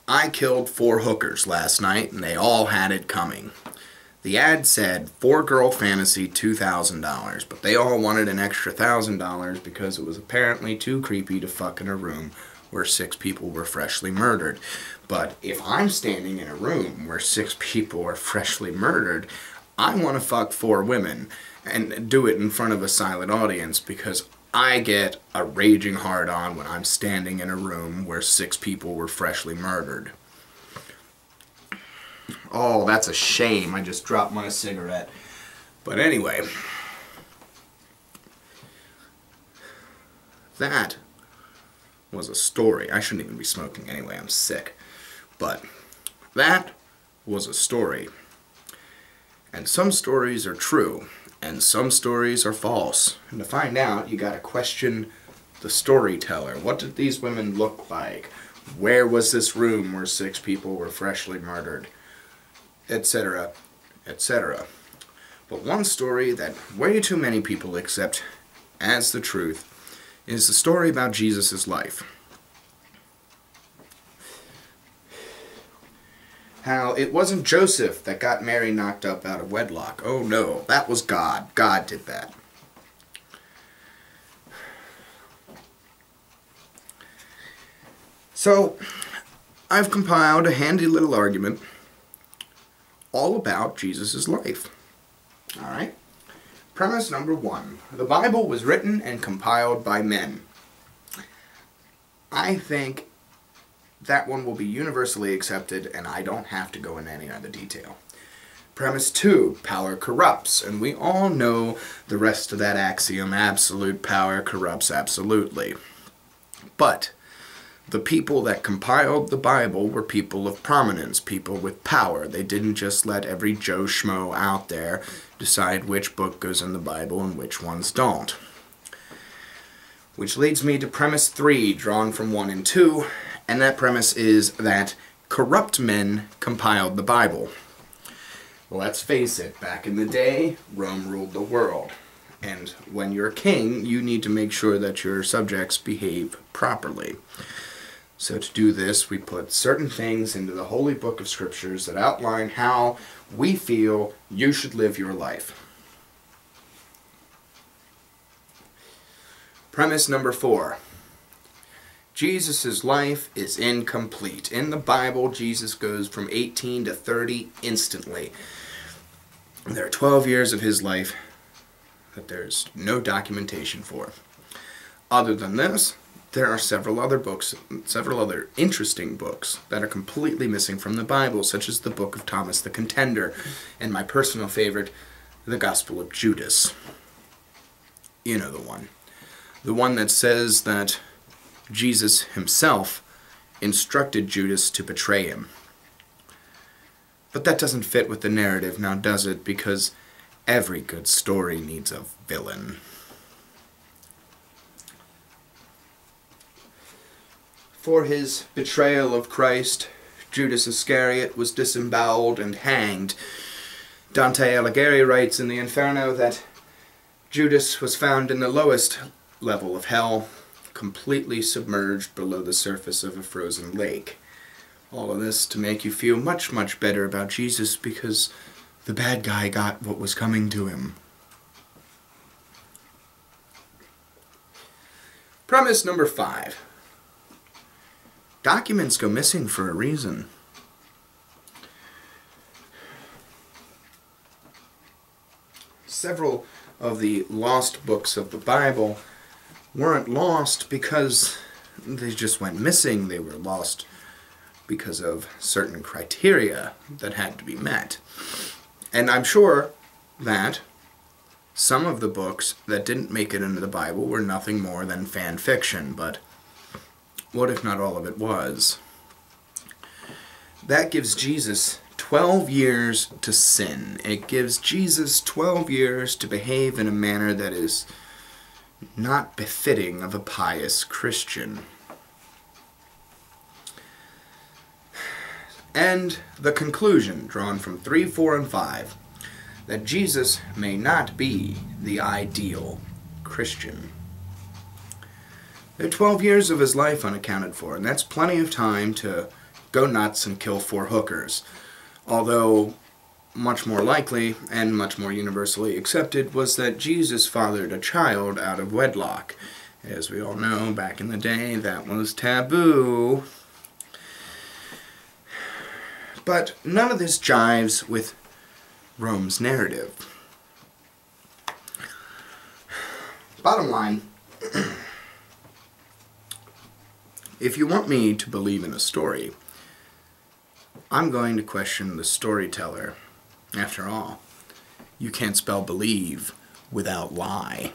I killed 4 hookers last night and they all had it coming. The ad said 4-girl fantasy $2,000, but they all wanted an extra $1,000 because it was apparently too creepy to fuck in a room where 6 people were freshly murdered. But if I'm standing in a room where 6 people are freshly murdered, I want to fuck 4 women and do it in front of a silent audience because I get a raging hard-on when I'm standing in a room where 6 people were freshly murdered. Oh, that's a shame. I just dropped my cigarette. But anyway, that was a story. I shouldn't even be smoking anyway. I'm sick. But that was a story. And some stories are true, and some stories are false. And to find out, you gotta question the storyteller. What did these women look like? Where was this room where 6 people were freshly murdered? Etc., etc. But one story that way too many people accept as the truth is the story about Jesus' life. How it wasn't Joseph that got Mary knocked up out of wedlock. Oh no, that was God. God did that. So, I've compiled a handy little argument all about Jesus' life. Alright? Premise number 1. The Bible was written and compiled by men. I think that one will be universally accepted and I don't have to go into any other detail. Premise 2. Power corrupts, and we all know the rest of that axiom. Absolute power corrupts absolutely. But the people that compiled the Bible were people of prominence, people with power. They didn't just let every Joe Schmo out there decide which book goes in the Bible and which ones don't. Which leads me to premise 3, drawn from 1 and 2, and that premise is that corrupt men compiled the Bible. Well, let's face it, back in the day, Rome ruled the world. And when you're a king, you need to make sure that your subjects behave properly. So to do this, we put certain things into the Holy Book of Scriptures that outline how we feel you should live your life. Premise number 4. Jesus' life is incomplete. In the Bible, Jesus goes from 18 to 30 instantly. There are 12 years of his life that there's no documentation for. Other than this, there are several other interesting books that are completely missing from the Bible, such as the Book of Thomas the Contender, and my personal favorite, the Gospel of Judas. You know the one. The one that says that Jesus himself instructed Judas to betray him. But that doesn't fit with the narrative, now does it? Because every good story needs a villain. For his betrayal of Christ, Judas Iscariot was disemboweled and hanged. Dante Alighieri writes in the Inferno that Judas was found in the lowest level of hell, completely submerged below the surface of a frozen lake. All of this to make you feel much, much better about Jesus because the bad guy got what was coming to him. Premise number 5. Documents go missing for a reason. Several of the lost books of the Bible weren't lost because they just went missing. They were lost because of certain criteria that had to be met. And I'm sure that some of the books that didn't make it into the Bible were nothing more than fan fiction, but what if not all of it was? That gives Jesus 12 years to sin. It gives Jesus 12 years to behave in a manner that is not befitting of a pious Christian. And the conclusion, drawn from 3, 4, and 5, that Jesus may not be the ideal Christian. There are 12 years of his life unaccounted for, and that's plenty of time to go nuts and kill 4 hookers. Although much more likely and much more universally accepted was that Jesus fathered a child out of wedlock. As we all know, back in the day, that was taboo. But none of this jives with Rome's narrative. Bottom line, if you want me to believe in a story, I'm going to question the storyteller. After all, you can't spell believe without lie.